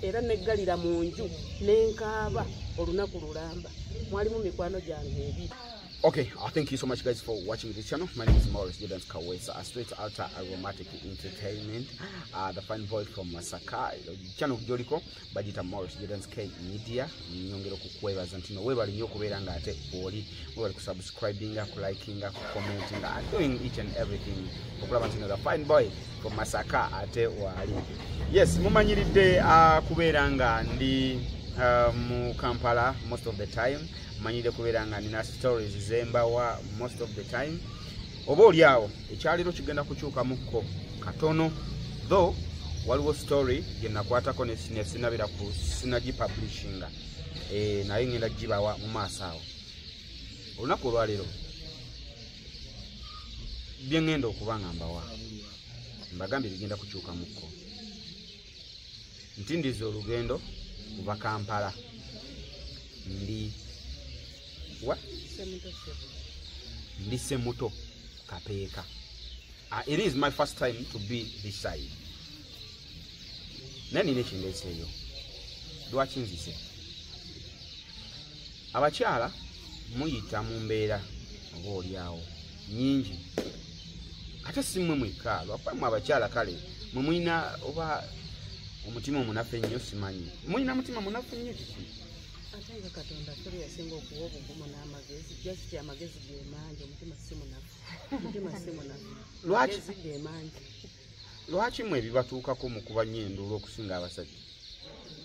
era neggalira mu nju nenkaaba olunaku lulamba mwalimu mikwano gyange ebiri. Okay, thank you so much guys for watching this channel. My name is Morris Jordan Kawesa, a straight outer aromatic entertainment. The fine boy from Masaka. Channel Joliko, Bajita Morris Jordan's K Media. Nyongero kukweba zantino. Weba linyo kubera nga ate oli. Weba subscribing, liking, commenting, doing each and everything. Okula bantino the fine boy from Masaka ate wali. Yes, mumanyiride kubera nga ndi mu Kampala most of the time. Manyide kubera nga nina stories zembawa most of the time. Oba oli awo ekyaliro kigenda kukyuka mukko katono, though waliwo story gye nakwatako ne sinabira ku sinaji publishinga naye ngenda gibawa mu maaso awo. Olunaku olwaliro bye ngenda okuba nga mbawa mbagambye bigenda kukyuka mukko. Ntindiza olugendo kuva Kampala ndi Lise Muto Kapeka. It is my first time to be this side. Nani nation they say yo. Dwachin zise. Abakyala muyita mu mbeera ng'oli awo nyingi. Ate si mmwe mwekka lwakuba abakyala kale mwe mulina oba omutima omunafu ennyo simanyi. Mulina mutima munafu nnyo kiki? Atanga Katonda tuli yasinga okuwa obugumu n'amagezi. Just amagezi ge mangi, omutima si munafu. Omutima si munafu. Lwaki ge mangi? Lwaki mwe bibatuukako mu kuba nnyo enduulu okusinga abasajja?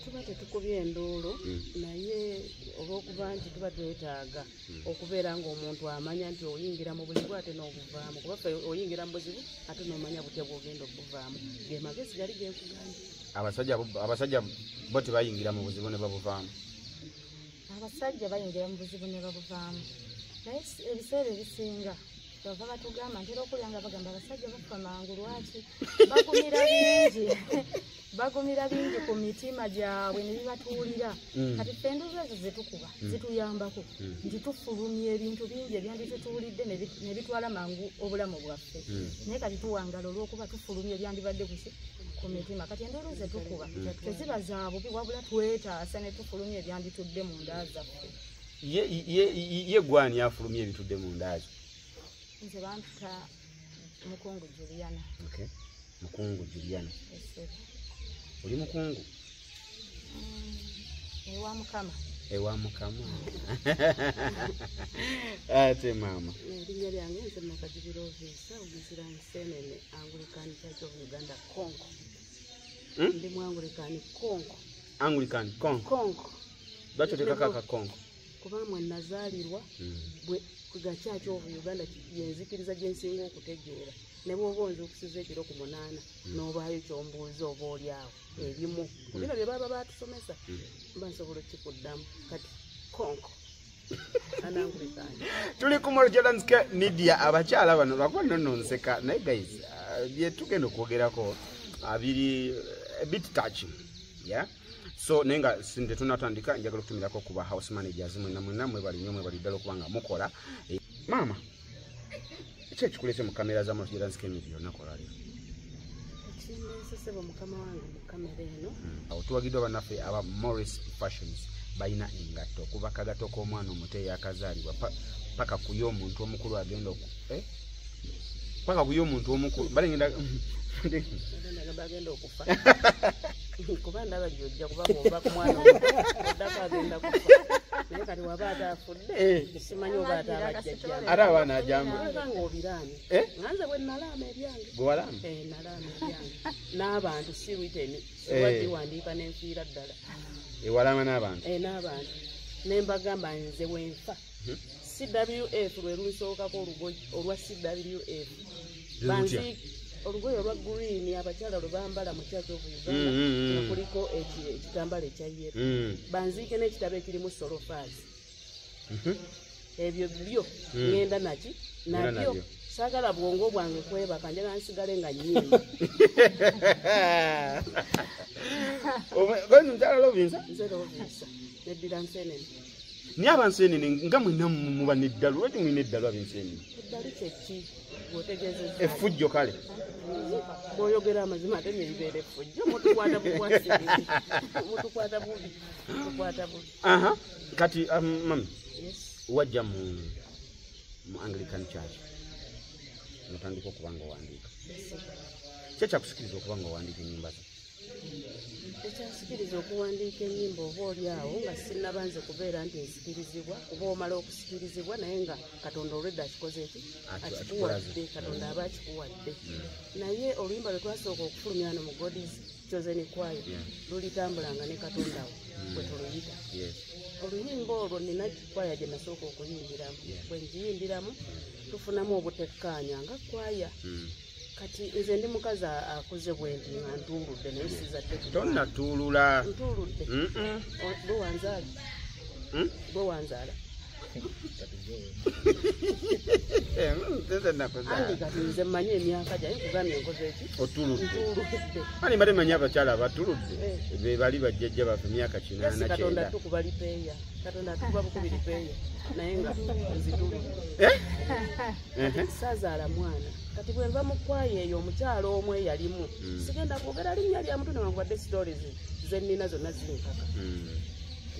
Tuba tetukubye enduulu naye olw'okuba nti tuba twetaaga okubeera ng'omuntu amanya nti oyingira mu buzibu ate n'obuvaamu. Kuba ffe oyingira mu buzibu ate n'omanya butya bw'ogenda okuvaamu. Ge magezi gali genkugambye. Abasajja bo tebayingira mu buzibu ne babuvaamu. Abasajja bayingira mu buzibu ne babuvaamu. Naye ebiseera ebisinga bava batugamba ntera okulya nga bagamba abasajja bafa mangu. Lwaki? Bagumira bingi ku mitima gyabwe ne bibatuulira. Kati ffe enduulu ezo zetukuba zituyambako nti tufulumya ebintu bingi ebyanditutuulidde ne bitwala mangu obulamu bwaffe. Naye kati tuwangala olw'okuba tufulumya ebyandibadde ku mitima. Kati enduulu zetukuba teziba za bubi wabula twetaasa ne tufulumya ebyanditudde mu nda zaffe. Ye gwani afulumya ebitudde mu nda zo? Nze bamputa Mukungu Juliana. Okay. Mukungu Juliana. Oli mukungu? Ewa Mukama. Ewa Mukama. Ate mama. Erinnya lyange nze Nakajibira Ovisa Ogisira Nsenene Anglican Church of Uganda Konko. Ndi mu Anglican Konko. Anglican Konko. Lwaki otekako Konko? Kuba mwe nazaalirwa bwe kuga Church of Uganda yenzikiriza gye nsinga okutegeera. Ne bw'oba onze okusiza ekiro ku 8 n'obaayo kyombuuza oba oli awo ebimu ku bino bye baba batusomesa mba nsobola okikuddamu. Kati Konko Anangulikani. Tuli ku Morris Jordan's K Media. Abakyala bano lwakuba nonseka naye guys bye tugenda okwogerako biri a bit touching. Yeah. So nenga sinde tunatandika njagala okutumirako kuba house managers mwena bali nnyo bali ddala okubanga mukola. Mama eche chikulese mu kamera za Morris Jordan's K Media nakola leo. Sebo mukama wange mu kamera eno. Otuwagidwa banafe aba Morris Fashions bayina engatto kuba kagato k'omwana omuto yakazaalibwa paka kuyo omuntu omukulu agenda paka kuyo omuntu omukulu balengenda bagenda okufa. Kuba ndaba gyojja kuba ng'ova ku mwana oddako agenda kufa. Naye kati waba ataafudde simanyi oba ataabajjajjanga. Ate abaana ajamba. Nga obiraamye. Nganze bwe nalaama ebyange. Gwe walaama? Nalaama ebyange. N'abantu si written. Siwaddiwandiika n'enfiira ddala. Ewalaama n'abantu? N'abantu. Ne mbagamba nze wenfa. CWF lwe lusookako olugoye olwa CWF. Olugoye olwa green abakyala lwe bambala mu Church of Uganda kuliko ekitambala ekya yellow. Banziike n'ekitabo ekirimu solofazi. Ebyo byo ngenda nabyo. Saagala bwongo bwange kwebaka njagala nsigale nga nnyimba. Gwe nzala Lovinsa? Nze Lovinsa. Neddira Nsenene. Ni abansenene nga mwina muba neddalu lwaki mwina eddalu abensenene Eddali kyeki bw'otegeezezza effujjo kale bw'oyogera amazima ate nebibeera effujjo mutukwata bukwasiri mutukwata bubi aha kati mami yes wajja mu Anglican Church mutandika okuba nga owandiika kyekyakusikiriza okuba nga owandiika ennyimba zo ekyansikiriza okuwandiika ennyimba oba oli awo nga sinnabanze kubeera nti nsikirizibwa kuba omala okusikirizibwa naye nga Katonda olwedde akikoze eki akikuwadde Katonda aba akikuwadde naye oluyimba lwe twasooka okufulumya wano mu God's Chosen Choir lulitambulanga ne Katonda bwe tuluyita oluyimba olwo nina kwaya gye nasooka okuyimbiramu bwe ngiyimbiramu tufunamu obutekkaanya nga kwaya kati nze ndi mukazi akuze bwendi nga ntuuludde naye sizadde tonnatuulula ntuuludde gwe wanzaala andi kati nze mmanyi emyaka gyaye kugambye nkoze eki otuuludde ani mbadde manyi abakyala abatuludde be bali bajjajja baffe emyaka 89 Katonda tukuba lipeeya Katonda tukuba bukubi lipeeya naye nga nzituludde saazaala mwana kati bwe nva mu kwaya eyo omukyalo omwe eyalimu sigenda kwogera linnya lya muntu newankubadde stories ze nnina zonna zinkaka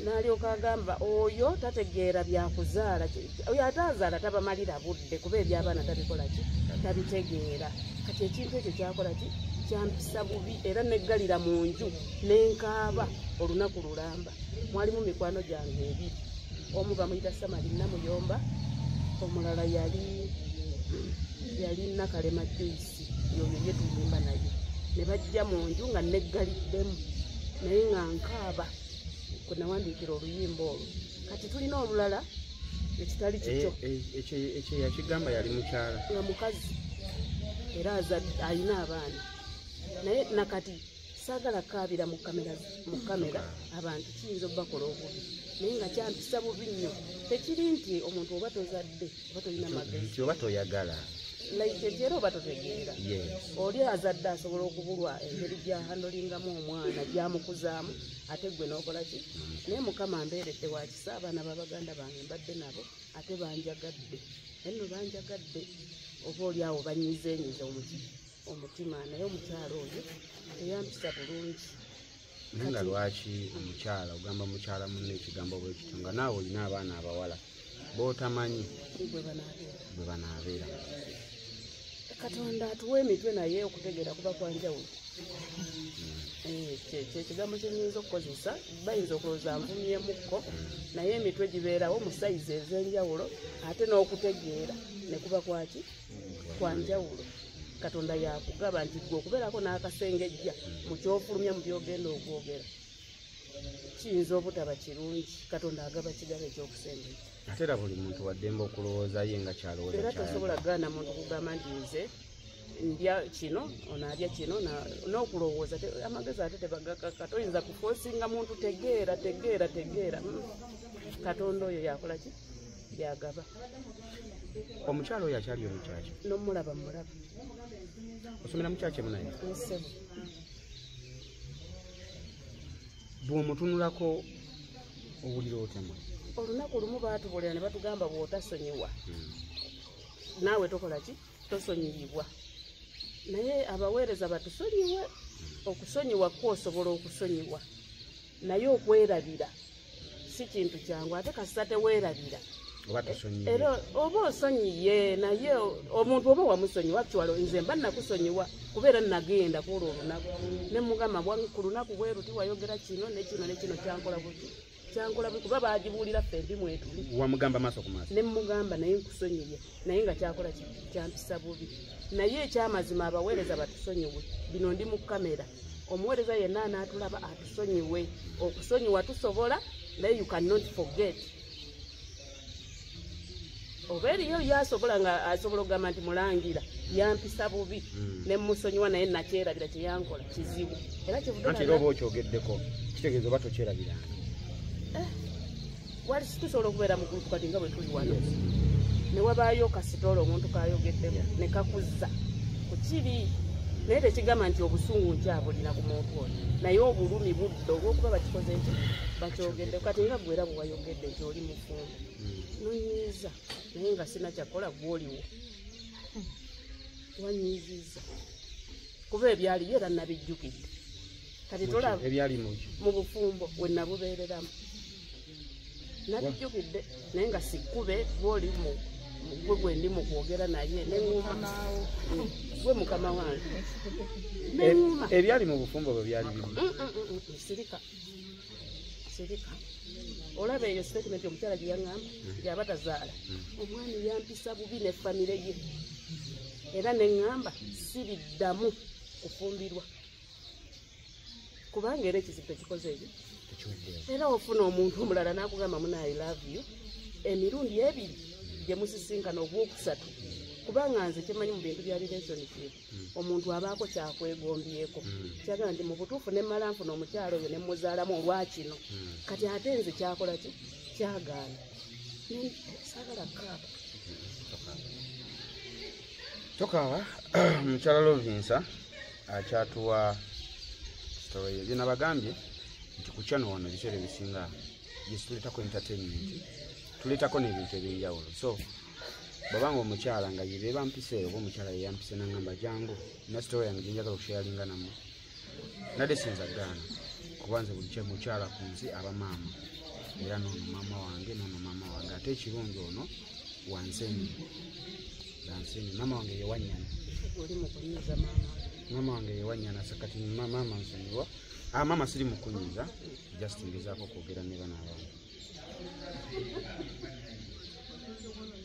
n'alyoka agamba oyo tategeera byakuzaala oyo ataazaala tabamalira budde kuba ebyabaana tabikola ki tabitegeera kati ekintu ekyo kyakola ki kyampisa bubi era neggalira mu nju nenkaaba olunaku lulamba mwalimu mikwano gyange ebiri omu bamuyita Samali Namuyomba omulala yali Nakalema Joyce yoyo ye tuyimba naye ne bajja mu nju nga neggaliddemu naye nga nkaaba kwe nawandiikira oluyimba olwo kati tulina olulala ekitali kikyo ekyo yakigamba yali mukyala nga mukazi era alina abaana naye nakati saagala kaabira mu kamera abantu kiyinza okubakola obubi naye nga kyampisa bubi nnyo tekiri nti omuntu oba tozadde oba tolina magezi oba toyagala era oba totegeera oli azadde asobola okubulwa engeri gyahandolingamu omwana gyamukuzaamu ate gwe n'okola ki naye Mukama mbeeredde wa kisa abaana b'abaganda bange mbadde nabo ate banjagadde enno banjagadde oba oli awo banyizenyiza omutima naye omukyalo oyo teyampisa bulungi naye nga lwaki omukyala ogamba mukyala munne ekigambo bwekityo nga naawe olina abaana abawala bootamanyi bwe banaabeera Katonda atuwa emitwe naye okutegeera kuba kwanjawulo kyekigambo kyenyinza okukozesa bayinza okulowooza nvumyemukko naye emitwe gibeerawo mu sayizi ez'enjawulo ate n'okutegeera ne kuba kwaki kwanjawulo Katonda yakugaba nti gwe okubeerako n'akasengejja mu kyofulumya mu byogenda okwogera kiyinza obutaba kirungi Katonda agaba kigaba ekyokusengejja ate era buli muntu waddemba okulowooza ye nga kyalowooza era tosobola gaana muntu kugamba nti nze ndya kino onaalya kino n'okulowooza amagezi ate tebagakaka toyinza kufoosinga muntu tegeera Katonda oyo yakola ki yagaba omukyalo oyo akyali omukyaki nomulaba osomera mukyaki emunaye nsebo bw'omutunulako owulira otema olunaku lumu baatubulira ne batugamba bw'otasonyiwa naawe tokola ki tosonyiyibwa naye abaweereza batusonyiwe okusonyiwa kwosobola okusonyiwa naye okwerabira si kintu kyangu ate kasita teweerabira era oba osonyiye naye omuntu oba wamusonyiwa actually nze mba nakusonyiwa kubeera nagenda kwolwo olunaku ne mugamba ku lunaku bwe ruti wayogera kino nekino kyankola buti kuba bagibuulira ffe ndi mwetuli wamugamba maaso ku maaso ne mugamba naye nkusonyiye naye nga kyakola kyampisa bubi naye ekyamazima abaweereza batusonyiwe bino ndi mu kamera omuweereza yenna anaatulaba atusonyiwe okusonyiwa tusobola naye you cannot forget oba eriyo yasobola nga asobola okugamba nti mulangira yampisa bubi ne musonyiwa naye nakyerabira kyeyankola kizibu era anti era oba okyogeddeko kitegeeza oba tokyerabiranga wali situsobola okubeera mu gulupu kati nga bwe tuli wano ne wabaayo kasitoola omuntu kayogeddemu ne kakuzza ku kiri naye tekigamba nti obusungu nkyabulina ku muntu oyo naye obulumi budde olw'okuba bakikoze nti bakyogedde kati nga gwera bwe wayogedde nti oli mufumbo nonyiiza naye nga sina kyakola gwoliwo wanyiiziza kuba ebyaliyo era nabijjukidde kati tolaba ebyali mu bufumbo we nabubeereramu nabijjukidde naye nga sikkube gwoli gwe gwe ndi mu kwogera naye neŋŋuma gwe mukama wange neŋŋuma ebyali mu bufumbo bwe byali bibi sirika olaba eyo statement omukyala gye yaŋŋamba gyaba tazaala omwami yampisa bubi ne famire ye era neŋŋamba siriddamu kufumbirwa kubanga era ekizibu tekikoze ekyo era ofuna omuntu omulala n'akugamba muna I love you emirundi ebiri gye musisinkana ogwokusatu kubanga nze kyemanyi mu bintu bya relationship omuntu abaako kyakwegombyeko kyagala nti mu butuufu ne mmala nfuna omukyalo oyo ne muzaalamu olwakino kati ate nze kyakola ki kyagaana saagala kaaba tokawa mukyala Lovinsa akyatuwa story ye nabagambye nti ku channel wano ebiseera ebisinga yetuleetako entertainment tuleetako n'ebintu ebyenjawulo so babanga omukyala nga ye bampiseeyo oba omukyala ye yampise nangamba jangu na story yange gyenjagala okusharinga nammwe nadde sinza gaana kubanze buli kye mukyala ku nsi aba maama era noono maama wange ate ekirungi ono wansenyi maama wange yewanyana maama wange yewanyana sakati maama nsonyiwa maama siri mukunyiza just ngezaako kwogera ne bana abamu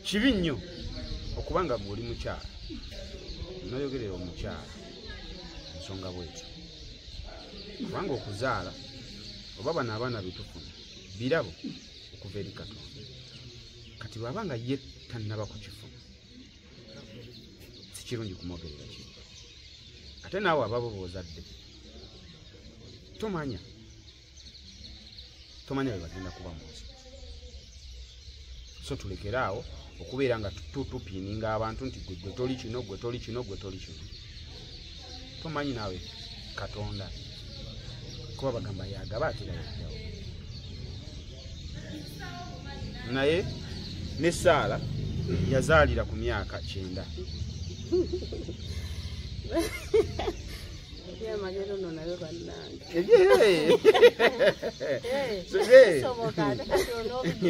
kibi nnyo okubanga bw'oli mukyala noyogerera omukyala ensonga bwetyo kubanga okuzaala oba bano abaana betufuna birabo okuva eri Katonda kati bw'abanga ye tannaba kukifuna si kirungi kumwogerera ki ate naawe ababo b'ozadde tomanya bwe bagenda kuba munsi so tulekeraawo okubeera nga tupiininga abantu nti gwe toli kino gwe toli kino tomanyi naawe Katonda kuba bagamba yagaba atera yajjawo naye ne Saala yazaalira ku myaka 9 yamanyero no nayo bannange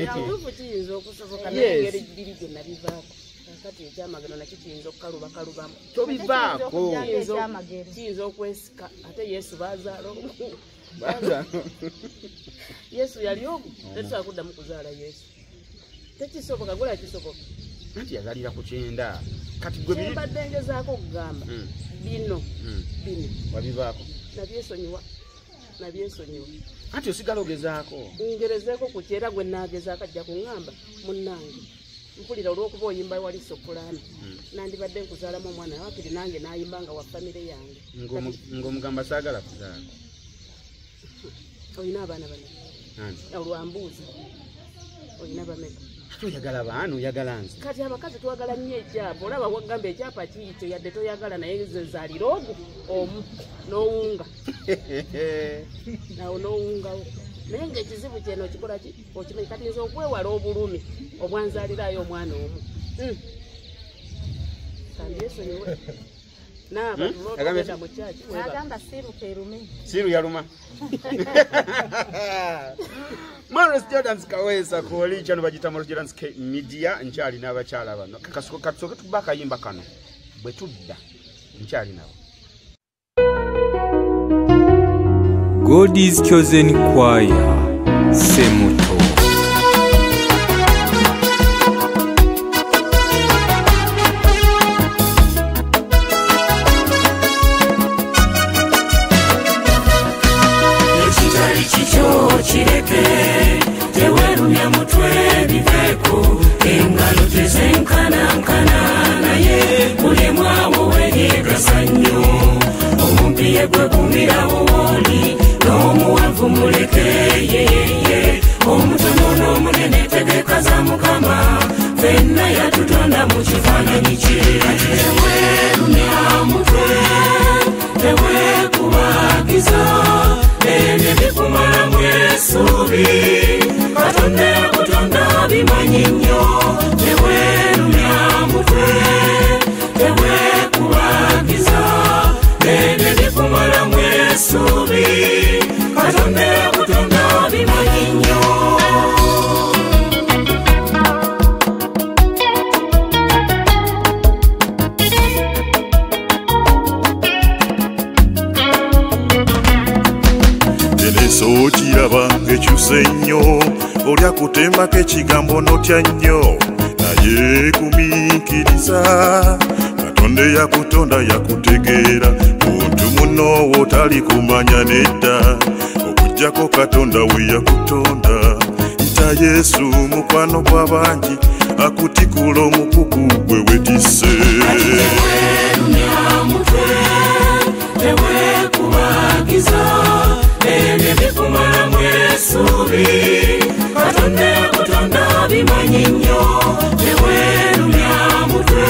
yakufu kiyinza okusoboka nengeri bbiri gye nabivaako kati ekyamagero nakyo kiyinza okukalubamu tobivaako kiyinza okwesika ate Yesu bazaala Yesu yali omu tetusobola kuddamu kuzaala Yesu tekisoboka gola kisoboka anti yazaalira ku 9 kati gwe mbadde ngezaako okugamba bino wabivaako nabyesonyiwa anti osigala ogezaako ngerezeeko ku kyera gwe naagezaako ajja kuŋŋamba munnange mpulira olw'okuba oyimba wali sopulaani nandibadde nkuzaalamu omwana wakiri nange naayimba nga wa famire yange ng'omugamba saagala kuzaala olina abaana bano olwambuuzi olina bameka oyagala baana oyagala nze kati abakazi twagala nnyo ekyapa olaba wagamba ekyapa kiyito yadde toyagala naye zenzaalira ogu omu n'owunga nawo n'owungawo naye ngaekizibu kyeno okikola ki okimanyi kati nze okwewala obulumi obwanzaalirayo omwana omu kandyesonyiwe naabagenda mu kyaki agamba siiruka erume siiru yaluma Morris Jordan's Kaweesa kuoli chano bagita Morris Jordan's Media nkyali n'abakyala bano kasooke tuba akayimba kano bwe tudda nkyali nabo God is chosen choir Semuto kireke tewerumya mutwe biveko engalo tezenkanankana naye buli mwawo wenyegasa nnyo omumpiye gwe kumirawo woli n'omuwanvu muleke yeyeye omutono n'omunene tegeka za Mukama fenna yatutonda mu kifaananyi kye tewerumya mutwe kubagiza ebyo bikumalamu essuubi Katonda yakutonda bimanyi nnyo teweerumya mutwe teweekubagiza ebyo bikumalamu essuubi Katonda yakutonda bimanyi nnyo Sokiraba ng'ekyuse nnyo olya kutembako ekigambo notya nnyo naye kumiikiriza Katonda yakutonda yakutegeera muntu muno wotali kumanya nedda okujjako Katonda we yakutonda nta Yesu mukwano gw'abangi akutikula omukugu gwe wetisse ebyo bikumalamu essuubi Katonda yakutonda bimanyi nnyo teweerumya mutwe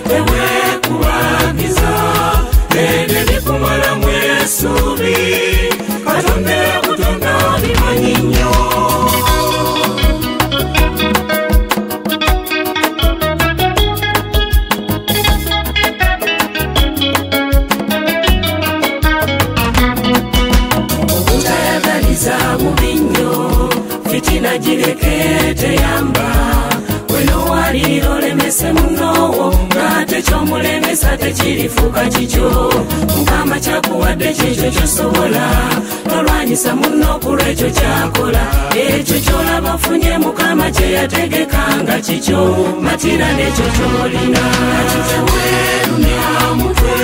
teweekubagiza ebyo bikumalamu essuubi Katonda yakutonda bimanyi nnyo fitina gireke teyamba weno wali olemese munowo ng'ate kyomulemesa tekirifuuka kikyo Mukama kyakuwadde kikyo kyosobola tolwanyisa muno ku lwekyo kyakola ekyo kyolaba funye Mukama kye yategekanga kikyo matira n'ekyo kyolina teweerumya mutwe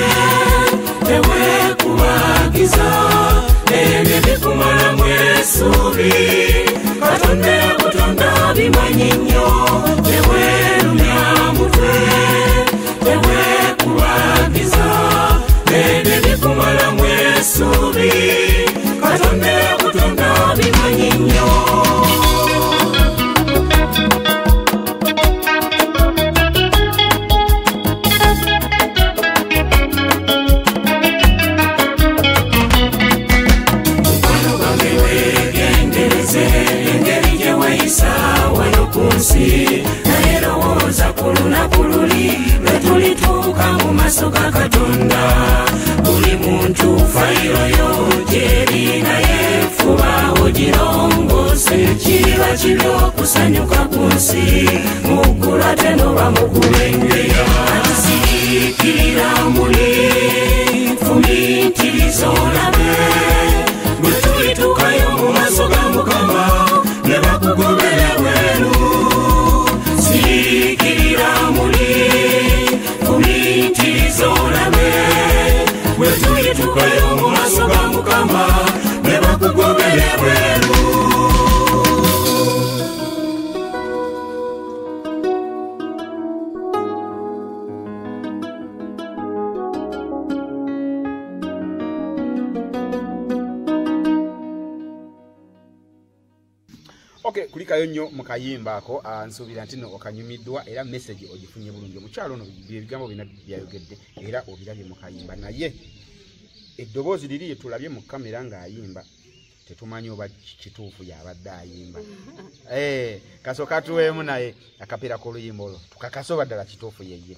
teweekubagiza ebyo bikumalamu essuubi Katonda yakutonda bimanyi nnyo teweerumya mutwe teweekubagiza ebyo bikumalamu essuubi Katonda yakutonda bimanyi nnyo naye lowooza ku lunaku luli lwe tulituuka mu maaso ga Katonda buli muntu fayiro yo gyeri naye fuba ogirongose kiriba kibi okusanyuka ku nsi muggulu ate noba mukubengeya atisirikirira muli fumiitiriza olabe bwe tulituukayo mu maaso ga Mukama ne bakugobera bweru sirikirira muli fumiitiriza olabe bwe tulituukayo mu maaso ga Mukama ne bakugobera bweru Okay, kulikayo nnyo mu kayimba ako nsuubira nti no okanyumiddwa era message ogifunye bulungi omukyalo ono ebigambo bina byayogedde era obirabye mu kayimba naye eddoboozi liri tulabye mu kamera ng'ayimba tetumanyi oba kituufu yabadde ayimba kasooka tuweemu naye akapiira k'oluyimba olwo tukakase oba ddala kituufu yeye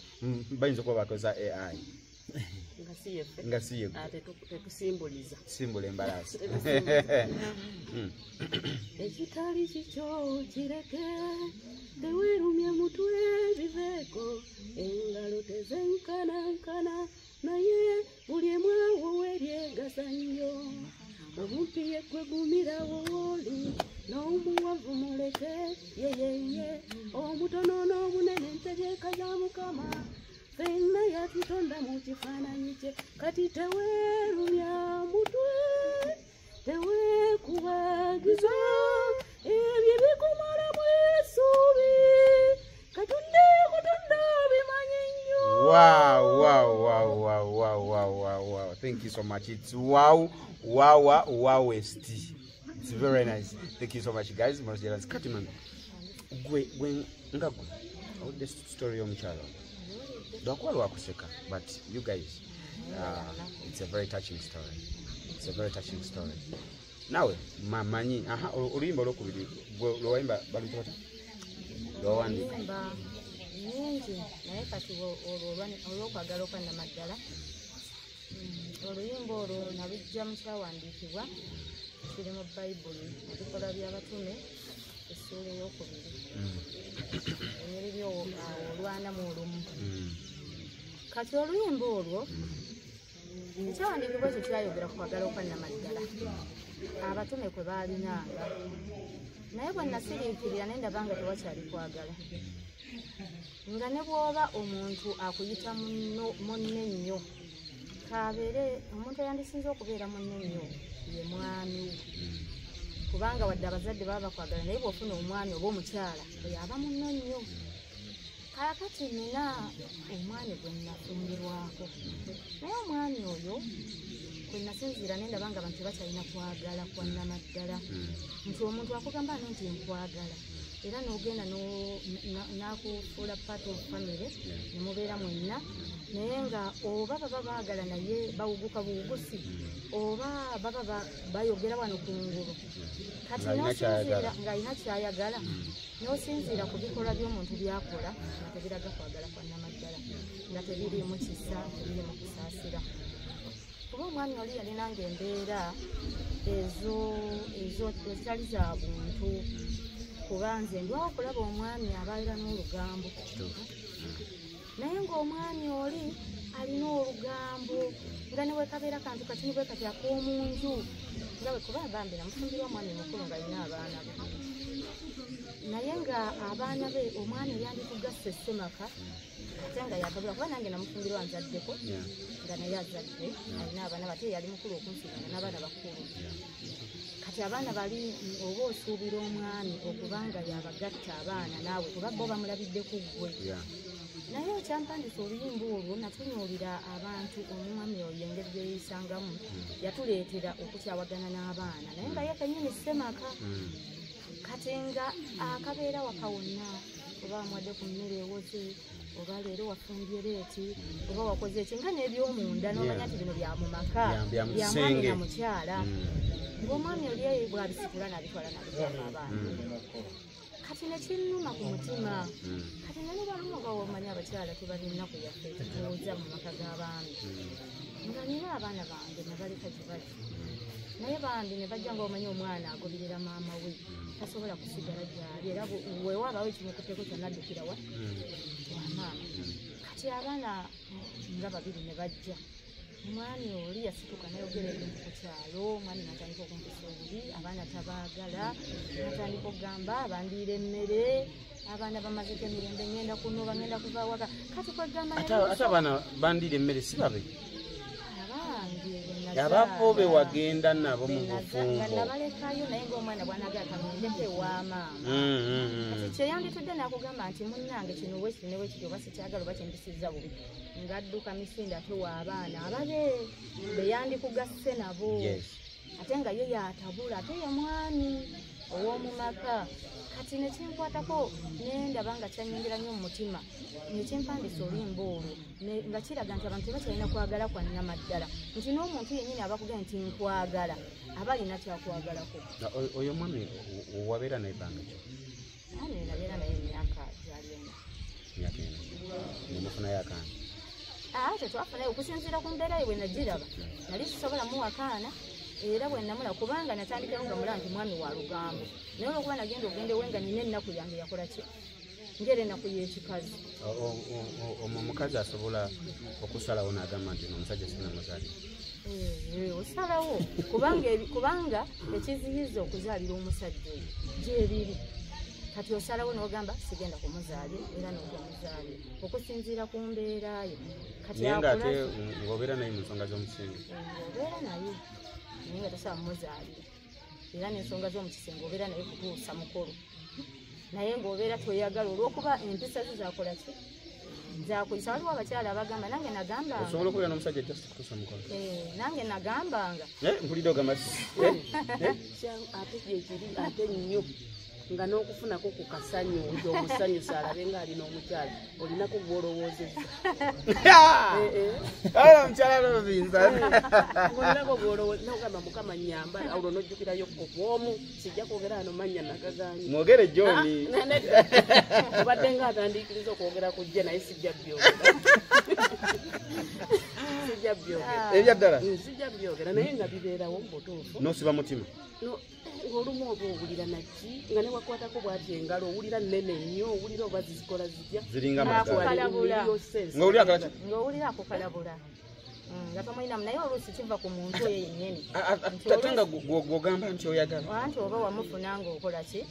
bayinza okuba bakoza AI nga siye tetusimbuliza simbula embalaasi ekitali kikyo kireke teweerumya mutwe biveeko engalo tezenkanankana naye buli emwawo weryegasa nnyo omumpiye gwegumirawo oli n'omuwavu muleke yeyeye omutono n'obunene entegeka za Mukama fenna yatutonda mu kifaananyi kye kati teweerumya mutwe teweekubagiza ebyo bikumalamu essuubi Katonda yakutonda bimanyi nnyo. Wow. Thank you so much. It's wowest. It's very nice. Thank you so much, guys. Morris Katiman. When Ngaku, the story of Michalo. Don't call Wakuseka, but you guys, it's a very touching story. It's a very touching story. Nawe mamanyi oluyimba olwokubiri lwawayimba balutota lwawandika Yimba nyingi naye kati olwokwagala okwannamaddala oluyimba olwo nalujja mu kyawandiikibwa kiri mu bayibuli mu bikola by'abatume essuula ey'okubiri enyiriri olwana mu olumu kati oluyimba olwo ekyawandiikibwa ekyo kyayogera ku kwagala okwannamaddala abatume kwe baalinanga naye bwe nasiriikirira ne ndaba nga tewakyali kwagala nga ne bw'oba omuntu akuyita munne nnyo kabeere omuntu eyandisinze okubeera munne nnyo ye mwami kubanga wadde abazadde baba bakwagala naye bw'ofuna omwami oba omukyala yaba munne nnyo kaakati nina omwami gwe nafumbirwako naye omwami oyo kwe nasinziira ne ndaba nga abantu tebakyalina kwagala kwannamaddala nti omuntu akugamba nti nkwagala era n'ogenda n'akufuula part of family ne mubeera mwenna naye nga oba baba baagala naye bawuguka buwugusi oba baba bayogera wano ku ngulu kati nosinziira ng'alina kyayagala n'osinziira ku bikolwa by'omuntu byakola nga tebiraga kwagala kwannamaddala nga tebiriimu kisa tebiriimu kusaasira kuba omwami oli yalinanga embeera ezo ezitali za buntu kuba nze ndwawo okulaba omwami abaira n'olugambo naye ng'omwami oli alina olugambo nga ne wekabeera kantu kati nibwe kati ak'omunju nga bwe kuba bambi namufumbirwa omwami mukulu ng'alina abaana be naye nga abaana be omwami yandikugasse essemaka ate nga yakabula kuba nange namufumbirwa nzaddeko nga naye azadde alina abaana bate yali mukulu okunsigana n'abaana bakulu kati abaana bali oba osuubira omwami okubanga yabagatta abaana naawe kuba bo bamulabidde ku ggwe naye ekyampandisa oluyimba olwo natunuulira abantu omwami oyo engeri gyeyisangamu yatuleetera okukyawagana n'abaana naye nga ye kennyini ssemaka kati nga akabeera wakawonna oba amwadde ku mmere ewoze oba leero wafumbye leeti oba wakoze eki nga n'ebyomunda n'omanya nti bino bya mu maka bya mwami na mukyala ng'omwami oli eyo bwabisikula nabitwala nabijjama abaana kati nekinnuma ku mutima kati nali balumu nga womanya abakyala tebalina kuyaffe tutuuza mu maka g'abaami nga nina abaana bange nabaleka gye bali naye bambi ne bajja ngaomanya omwana agoberera maama we tasobola kusigala gyali era wewaabawo ekimukutteko kyanaddukira wa maama kati abaana nga babiri ne bajja omwami oli yasituka nayogera ebintu ku kyalo omwami natandika okumpisa obuli abaana tabaagala natandika okugamba bandiira emmere abaana bamazeko emirembe ngenda kunuba ngenda kuva waka kati kwegamba ate abaana bandiira emmere si babe abange ababo be wagenda nabo mu bufumbo nabalekayo naye ngaomwana bwanaga kamundeko ewamaama kati kyeyanditudde nakugamba nti munnange kino wekiri newekiri oba sikyagala oba kyendisizza bubi ngadduka misinde ate waabaana ababe beyandikugasse nabo ate nga ye yatabula ate ye mwami ow'omu maka kati nekinkwatako nendaba nga kyanyingira nnyo mu mutima nekimpandisa oluyimba olwo nga kiraga nti abantu tebakyalina kwagala kwannamaddala nti n'omuntu yennyini abakugenda nti nkwagala aba alina kyakwagalako oyo mwami wabeera naye bbanga ki nabeera naye emyaka gyali ena nemufunayo akaana tetwafunayo okusinziira ku mbeera ye bwe nagiraba nali sisobola muwakaana era bwe namula kubanga natandikayo nga mulaba nti mwami wa lugambo naye olwokuba nagenda ogendewe nga nina ennaku yange yakola ki ngera ennaku y'ekikazi omukazi asobola okusalawo n'agamba nti omusajja sina muzaalira osalawo kubanga ekiziyiza okuzaalira omusajja oyo gyebiri kati osalawo n'ogamba sigenda kumuzaalira era n'otomuzaalira okusinziira ku mbeera ye naye ngaate ng'obeera naye mu nsonga z'omusingi obeera naye naye nga tasaba muzaalira era n'ensonga z'omukisenga obeera naye kutuusa mukolo naye ng'obeera toyagala olw'okuba empisa ze zakola ki zakuyisa waliwo abakyala abagamba nange nagambanga osobola okubeera n'omusajja just kutuusa mukolo nange nagambanga mpulidde ogamba ate gyekiri ate nnyo nga n'okufunako ku kasanyu nti omusanyusa alabe ng'alina omukyala olinako gw'olowoozezza. Omukyala Robinza. Olinako gw'olowoozezza n'ogamba Mukama nnyamba olwo n'ojjukirayo bw'omu sijja kwogera ano mannya nakagaanyi. Mwogere John. Obadde ng'atandiikiriza okwogera ku jje naye sijja byogera. Sijja byogera. Ebyaddala? Sijja byogera naye nga bibeerawo mu butuufu. N'osiba mutima? Ng'olumu oba owulira naki nga ne wakwatako bw'ati engalo owulira nnene nnyo owulira oba zikola zitya. Ziringa amagala. Ng'owulira akukalabula. Nga tomulinamu naye oluusi kiva ku muntu oyo yennyini. Ate nga gw'ogamba nti oyagala. Anti oba wamufuna ng'okola ki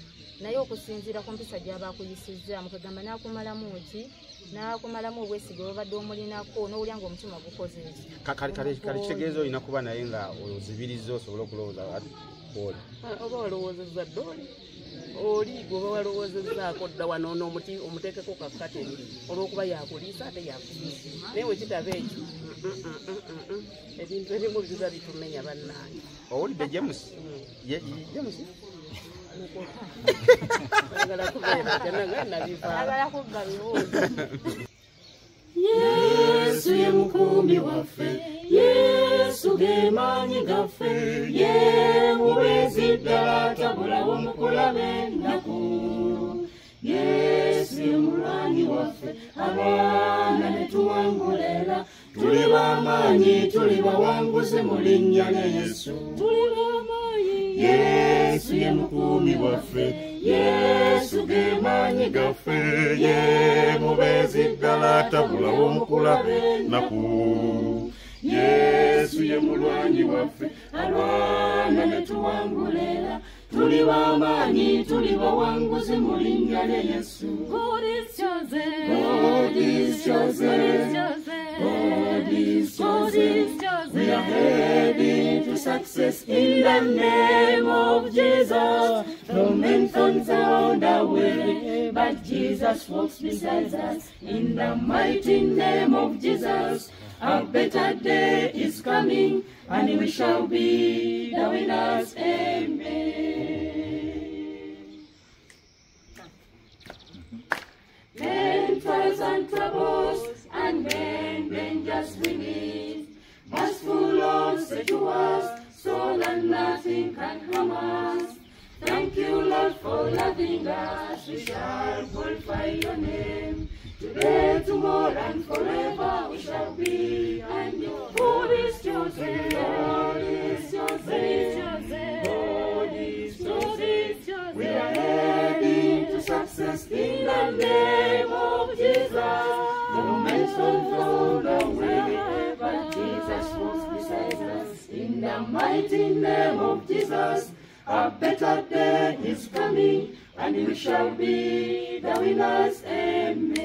naye okusinziira ku mpisa gy'aba akuyisizzaamu kwegamba n'akumalamu ki n'akumalamu obwesige obadde omulinako n'owulira ng'omutima gukoze eki. Kale kitegeeza olina kuba naye nga ozibiriza osobole okulowooza oli. Oba walowoozezza dde oli gweoba walowoozezzaako dda wanoona omuteekeko kakkateni olw'okuba yakuliisa ate yakuliisa naye wekitaba ekyo ebintu ebimu biba bitumenya bannange. Owulidde James? James? Ayagala kubeera kyananga nabivaala. Ayagala kubba bibuuzo. Yesu ye mukumbi waffe, Yesu ge maanyi gaffe, ye mubeezi ddala tabulawo mu kulaba ennaku. Yesu ye mulwanyi waffe, abaana ne tuwangulera, tuli b'amaanyi tuli bawanguzi mu linnya lya Yesu. Tuli b'amaanyi. Yesu ye mukumbi waffe, Yesu ge maanyi gaffe, ye mubeezi ddala tabulawo mu kulaba ennaku. Yesu ye mulwanyi waffe, alwana ne tuwangulera, tuli b'amaanyi tuli bawanguzi mu linnya lya Yesu. God is chosen. God is chosen. God is chosen. We are heading to success in the name of Jesus. No men thorns are on the way, but Jesus walks beside us. In the mighty name of Jesus, a better day is coming, and we shall be the winners. Amen. Then trials and troubles and then dangers we meet must full on say to us, so that nothing can harm us. Thank you, Lord, for loving us. We shall glorify your name. Today, tomorrow, and forever we shall be. And your God is chosen. God is chosen. God is chosen. We are heading to success in the name of Jesus. No man's on the way, but Jesus walks beside us. In the mighty name of Jesus, a better day is coming, and we shall be the winners. Amen.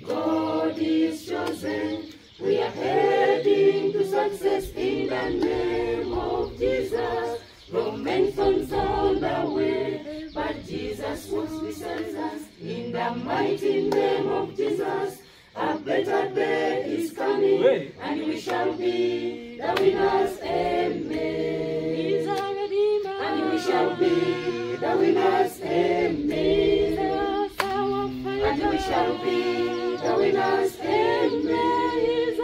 God is chosen. We are heading to success in the name of Jesus. Romans on the way, but Jesus walks beside us. In the mighty name of Jesus, a better day is coming, and we shall be the winners. Amen. And we shall be the winners. Amen. And we shall be the winners. Amen.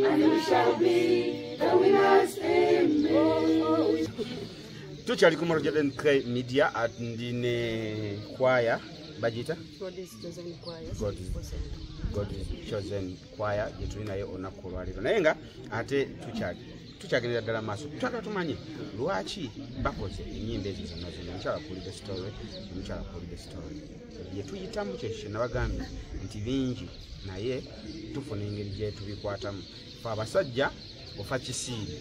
And we shall be the winners. Amen. Tukyali ku Moral Jordan Clay Media ndine choir bagita God is chosen choir. God is chosen choir gye nayo olunaku olwaleero naye nga ate tukyagendera ddala maaso twagala tumanye lwaki bakoze ennyimba ezo zonna zonna omukyala kuwulidde story bye tuyitamu kyekyo nabagambye nti bingi naye tufuna engeri gye tubikwatamu fe abasajja ofa kisiiri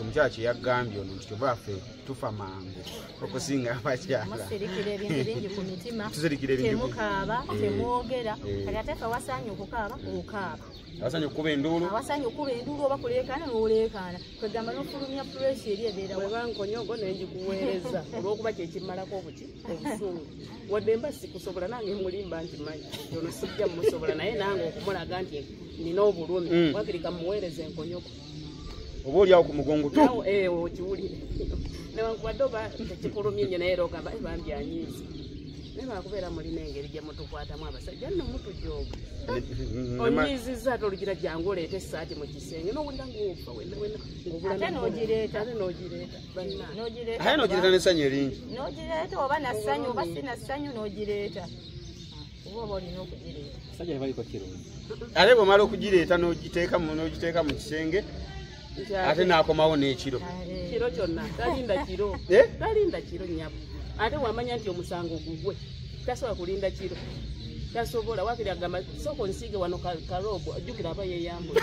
omukyala kye yagambye ono nti kyova ffe tufa mangu okusinga abakyala musirikira ebintu bingi ku mitima tuzirikira ebintu temukaaba temwogera kati ate fe wasaanye okukaaba okaaba awasaanye okukuba enduulu oba kuleekaana n'oleekaana kwegamba n'ofulumya pureesi eri ebeera bweba nkonyogo nenjikuweereza olw'okuba kyekimmalako obusungu wadde mba sikusobola nange mulimba nti manyi ono sijja musobola naye nange okumulaga nti nina obulumi wakirika muweereza enkonyogo oba oliawo ku mugongo tu okiwulire newankubadde oba tekipulumye nnyo naye rogamba bambi anyiizi naye bakubeera mulina engeri gye mutukwatamu abasajja nno mutujooga onyiizizza ate olugira jangu oleeta essaati mu kisenge nowulira ng'ofa ate n'ogireeta aye n'ogireeta n'essanyu eringi n'ogireeta oba nassanyu oba si nassanyu n'ogireeta oba oba olina okugireeta ate bw'omala okugireeta n'ogiteeka mu kisenge ate n'akomawo n'ekiro kiro kyonna talinda kiro nnyabo ate wamanya nti omusango gugwe tasobola kulinda kiro tasobola wakiri agamba sooka onsiige wano kaloobo ajjukira aba yeeyambula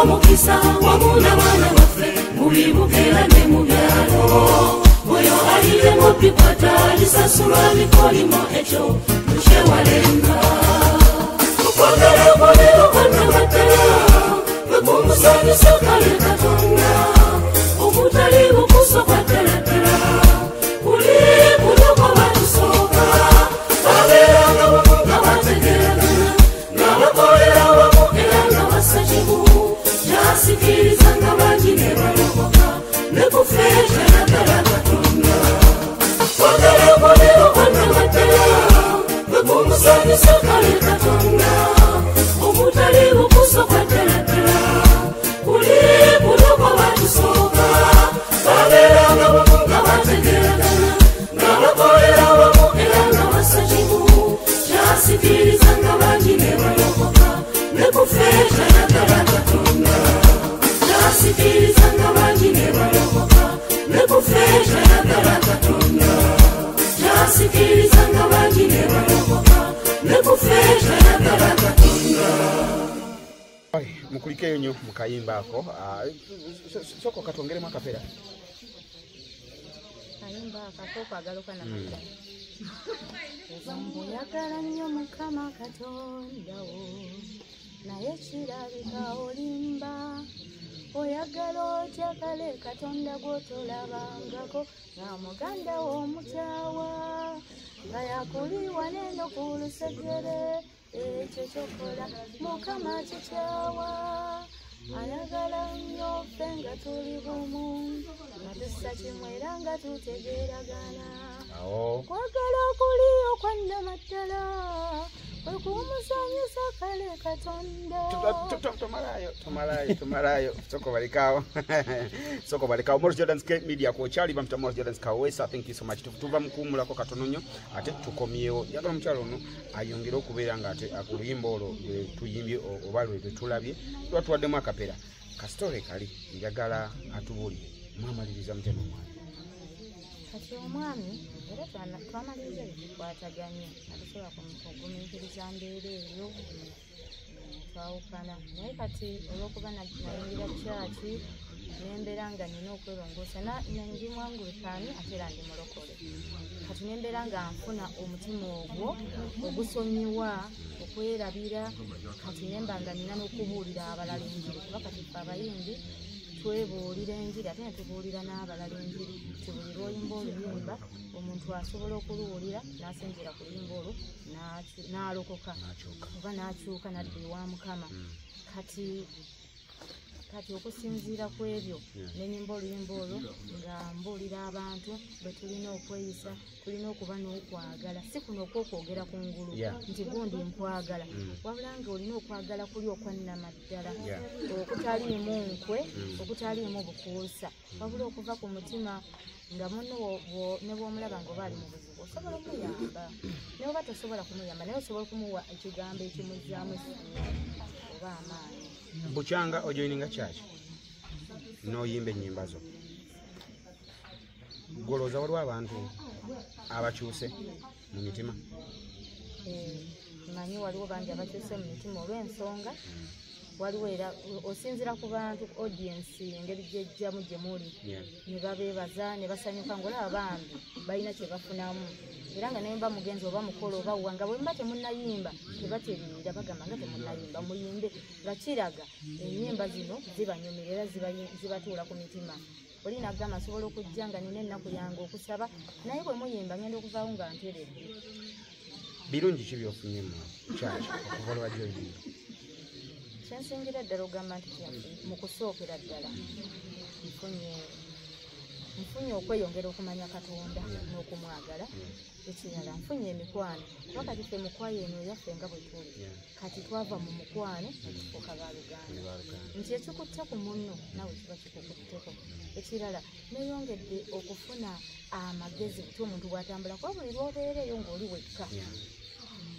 omukisa wamu n'abaana baffe mu bibuga era ne mu byalo oyo alire mu bikwata lisasulwa mikolimo ekyo tukyewalenga okwagala kuliro kwannabaddala bwe kumusanyusa kale katonda obutali bukuso kwa ddaladdala kuli kuloko batusooka babeeranga wamu nga bategeeragana nga bakolera wamu era nga basakibu kyasikiriza nga bangi ne balokoka ne kufe kyayagala katonda kwagala kuliro kwannabaddala bwe kumusanyusa kale katonda obutali bukuso kwa ddaladdala kuli kuloko batusooka babeeranga wamu nga bategeeragana nga bakolera wamu era nga basakibu kyasikiriza nga bangi ne balokoka ne kufe kyayagala katonda kyasikiriza nga bangi ne balokoka ne kufe kyayagala katonda kyasikiriza nga bangi ne balokoka ne kufe kyayagala katonda. Mukulikeyo nnyo mu kayimba ako soko katwongeremu akapera kayimba ako kwagala okanamuddala oyagala nnyo mukama katonda wo naye kirabika olimba oyagala otya kale katonda gw'otolabangako nga muganda w'omukyawa nga yakuliwa neno ku lusegere ekyo kyokola mukama kikyawa ayagala nnyo ffe nga tuli bumu nga tussa kimu era nga tutegeeragana kwagala okuli okwannamaddala kwe kumusanyusa kale katonda tomalayo soko balikawo Morris Jordan's Cape Media kwokyali bamta Morris Jordan's Kawesa. Thank you so much tuva mukuumulako katono nnyo ate tukomyewo yagala omukyalo ono ayongere okubeera nga ate akuluyimba olwo lwe tuyimbye oba lwe tulabye twatuwaddemu akapera kasitole kali njagala atubuulire mwamaliriza mutema omwami kati omwami era twamaliriza ebikwataganye atusobola okugumiikiriza mbeera eyo twawukana naye kati olwokuba nayingira kyaki nembeera nga nina okwelongoosa ndi mwangulikaani ate era ndi mulokole kati nembeera nga nfuna omutima ogwo ogusonyiwa okwerabira kati nemba nga nina n'okubuulira abalala enjiri kuba kati ffe abayimbi twebuulira enjiri ate netubuulira n'abalala enjiri ti buli lwoyimba oluyimba omuntu asobola okuluwulira n'asinziira ku luyimba olwo n'alokoka oba n'akyuka nadda ewa mukama kati okusinziira ku ebyo nenyimba oluyimba olwo nga mbuulira abantu bwe tulina okweyisa tulina okuba n'okwagala si kuno okwokwogera ku ngulu nti gundi nkwagala wabula nga olina okwagala kuli okwannamaddala okutaliimu nkwe okutaliimu bukuusa wabula okuva ku mutima nga munno ne bw'omulaba nga oba ali mu buzibu osobola okumuyamba naye oba tosobola kumuyamba naye osobola okumuwa ekigambo ekimuzzaamu essuubi oba amaanyi. Bukyanga ojoininga kyaki noyimba ennyimba zo golooza waliwo abantu abakyuse mu mitima manyi waliwo bangi abakyuse mu mitima olw'ensonga waliwo era osinzira ku bantu audience engeri gyejjamu gye muli ne babeebaza ne basanyuka ngaolaba bambi balina kye bafunamu era nga naye mba mugenzi oba mukolo oba wa nga bwe mba temunnayimba tebatereera bagamba nga temunnayimba muyimbe nga kiraga ennyimba zino zibanyumira era zibatuula ku mitima oli nagamba nsobola okujja nga nina ennaku yange okusaba naye bwe muyimba ngenda okuvaawo nga nteredde. birungi ki byofunye mu kyaki okuva olwajjoyimba? Kyensingira ddala ogamba nti mu kusookera ddala nfunye okweyongera okumanya Katonda n'okumwagala. Ekirala nfunye emikwano kuba kati ffe mukwano eno yaffe nga bwe tuli kati twava mu mukwano okufuuka baluganda nti ekikutte ku munno nawe kiba kikukutteko. Ekirala neeyongedde okufuna amagezi buti omuntu bw'atambula kuba buli lw'obeereeyo ng'oli wekka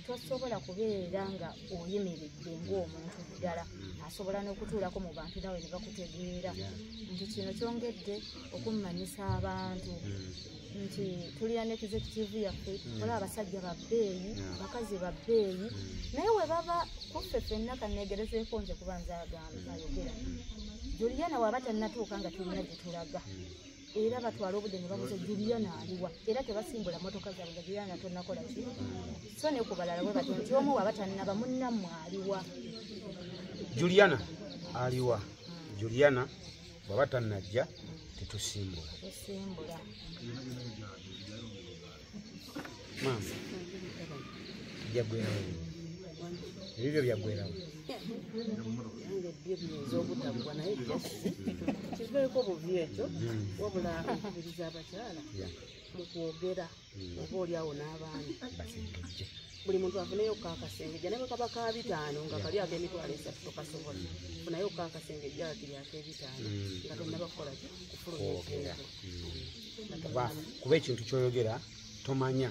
tosobola kubeera nga oyimiridde ng'omuntu ddala asobola n'okutuulako mu bantu nawe ne bakutegeera nti kino kyongedde okummanyisa abantu nti tulina ne executive yaffe wala abasajja babbeeyi bakazi babbeeyi naye we baba kuffe ffenna kanneegerezeeko nze kuba nze ayogera Juliana waba tannatuuka nga tulina gye tulaga era batwala obudde ne babuuza Juliana aliwa era tebasimbula motoka zaabwe nga Juliana tonnakola ki so ne ku balala bwe batyo nti omu waba tannaba munnammwe aliwa Juliana aliwa Juliana bwaba tannajja tetusimbula mama byagwerawo ebyo byagwerawo yange byo biyinza obutagwa naye jasi kiveeko bubi ekyo wabula okubiriza abakyala mu kwogera oba oliawo n'abaana buli muntu afuneyo kakasengejja ne bwe kaba ka 5 nga kali ak'emitwalo 3 tokasobola funayo kakasengejja kiri ak'ebitaano nga tonnaba kukola kufulumya kuba ekintu kyoyogera tomanya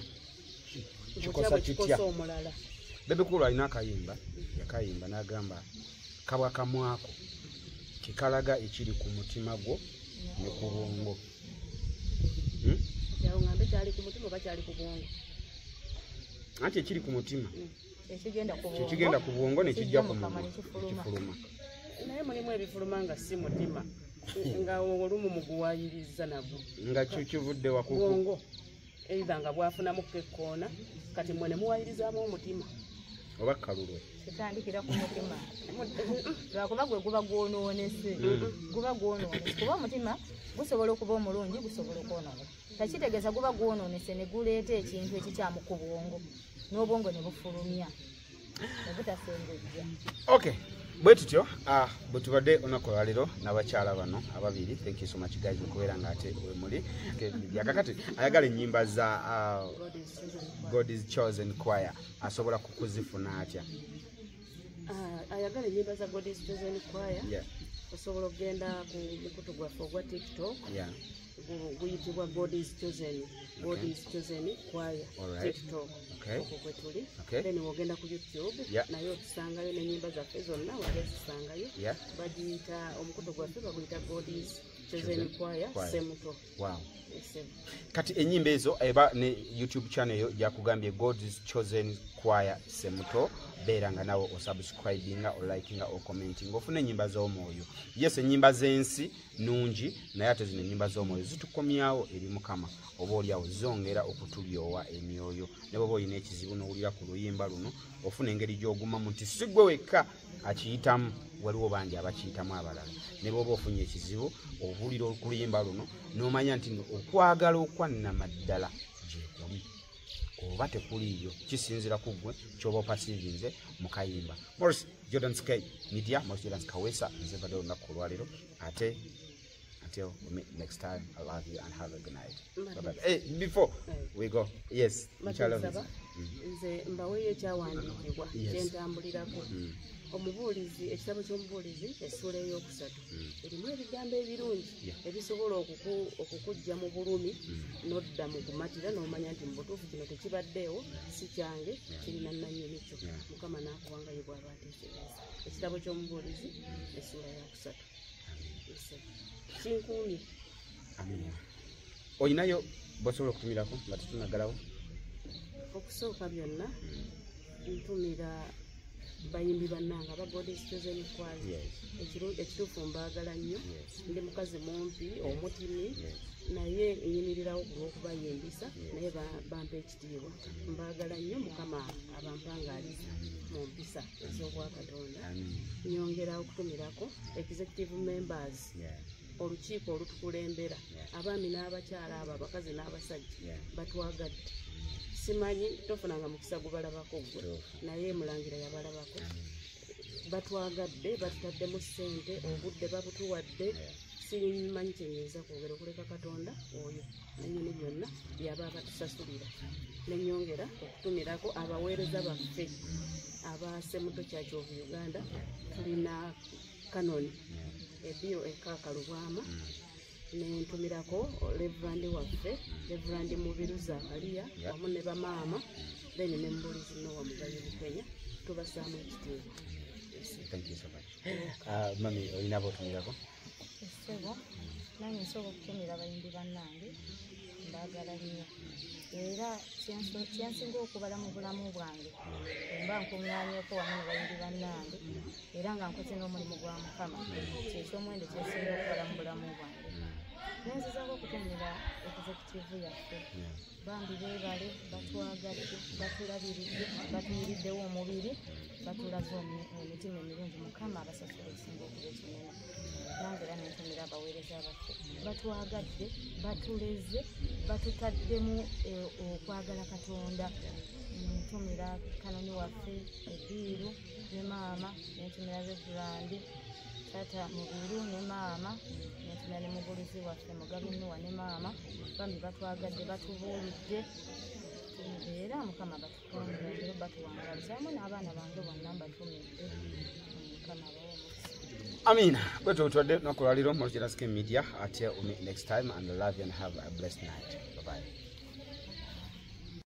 kikosa kitya omulala Bebekulu alina akayimba yakayimba n'agamba kabwa kamwako kikalaga ekiri ku mutima gwo ne ku bwongo yawo ngambe kyali ku mutima oba kyali ku bwongo anti ekiri ku mutima ekigenda ku bwongo ne kijja ku mumwa kifuluma naye mulimu ebifuluma nga si mutima nga olumu muguwayiriza nagwo nga kivudde wakuku bwongo eitha nga bwafunamuko ekkoona kati mwe ne muwayirizaamu omutima oba kalulwe kitandikira ku mutima lwakuba gwe guba gwonoonese kuba omutima gusobola okuba omulungi gusobola okwonoona takitegeeza guba gwonoonese ne guleeta ekintu ekikyamu ku bwongo n'obwongo ne bufulumya ne butasengejja okay bwe tutyo bwe tubadde olunaku lwaleero n'abakyala bano ababiri thank you so much guys okubeera nga ate wemuli yakakati ayagala ennyimba za God is Chosen Choir asobola kukuzifuna atya ayagala ennyimba za God is Chosen Choir osobola okugenda ku mukutu gwaffe ogwa TikTok guyitibwa God is Chosen Choir TikTok okwo kwe tuli then wogenda ku YouTube naye otusangayo n'ennyimba zaffe zonna wagezisangayo bagiyita omukutu gwaffe baguyita God is Chosen Choir Semuto. Wow. Kati ennyimba ezo eba ne YouTube channel yo jakugambye God is Chosen Choir Semuto beera nga nawe osubscribinga olikinga okomentinga ofuna ennyimba z'omwoyo yes ennyimba z'ensi nungi naye ate zino ennyimba z'omwoyo zitukomyawo eri Mukama oba oliawo zongera okutulyowa emyoyo ne bwoba olina ekizibu n'owulira ku luyimba luno ofuna engeri gy'ogumamu nti si gwe wekka akiyitamu waliwo bangi abakiyitamu abalala ne bwoba ofunye ekizibu obulira ku luyimba luno n'omanya nti okwagala okwannamaddala gyekuli oba tekuli yo kisinzira ku gwe kyoba opasivinze mu kayimba Morris Jordan Sky Media Morris Jordan Kawesa nze badde olunaku olwaleero ate until we meet next time I love you and have a good night bye-bye. Hey, before we go yes nze mbaweeyo ekyawandiikibwa kyentambulirako omubuulizi ekitabo ky'omubuulizi essula ey'okusatu erimu ebigambo ebirungi ebisobola okukujja mu bulumi n'odda mu kumatira n'omanya nti mu butuufu kino tekibaddeewo si kyange kirina nannyini kyo Mukama n'akuwangayo bw'aba ateesereza ekitabo ky'omubuulizi essula eyokusatu kinkuumye olinayo bosobola okutumirako nga tetunagalawo okusooka byonna ntumira bayimbi bannanga aba God is Chosen Choir ekituufu mbaagala nnyo ndi mukazi mumpi omutimi naye nyimirirawo olw'okubayimbisa naye bampa ekitiibwa mbaagala nnyo Mukama abampangaaliza mu mpisa ez'obwakatonda nyongera okutumirako executive members olukiiko olutukulembera abaami n'abakyala abo abakazi n'abasajja batwagadde simanyi tofunanga mukisa gubalabako gwe naye mulangira yabalabako batwagadde batutaddemu ssente obudde babutuwadde simanyi kyenyinza kwogera okuleka Katonda oyo nannyini byonna byaba batusasulira nenyongera okutumirako abaweereza baffe aba Semuto Church of Uganda tulina kanoni ebyo ekaka Lubwama nentumirako Reverend waffe Reverend Mubiru Zakariya wamu ne bamaama then ne Mbulizi Nowa Mugayo Bukenya tubasaamu ekitiibwa. Thank you so much. Mami olina abotumirako essebo nange nsobola okutumira abayimbi bannange mbaagala nnyo era kyensinga okubala mu bulamu bwange mba nkuŋŋaanyeko wamu ne bayimbi bannange era nga nkoze n'omulimu gwa Mukama kyeky'omuwendo kyensinga okubala mu bulamu bwange nenzizaako okutumira executive yaffe bambi beebale batwagadde batulabiridde batuyiriddewo omubiri batulaze emitima emirungi Mukama abasasula ekisinga okuba ekinene nange era nentumira abaweereza baffe batwagadde batuleze batutaddemu okwagala Katonda ntumira kanoni waffe Ediiru ne maama nentumira Reverandi Tata Mubiru ne maama nentumira ne mubulizi waffe Mugabi Nuwa ne maama bambi batwagadde batubuulidde era Mukama batutonde batuwangaliza wamu n'abaana bange bonna mbatumidde Mukama bawe Amina, bwetu utwadde nokulwaliro Mauritius Media. Until we meet next time, and love you and have a blessed night. Bye bye.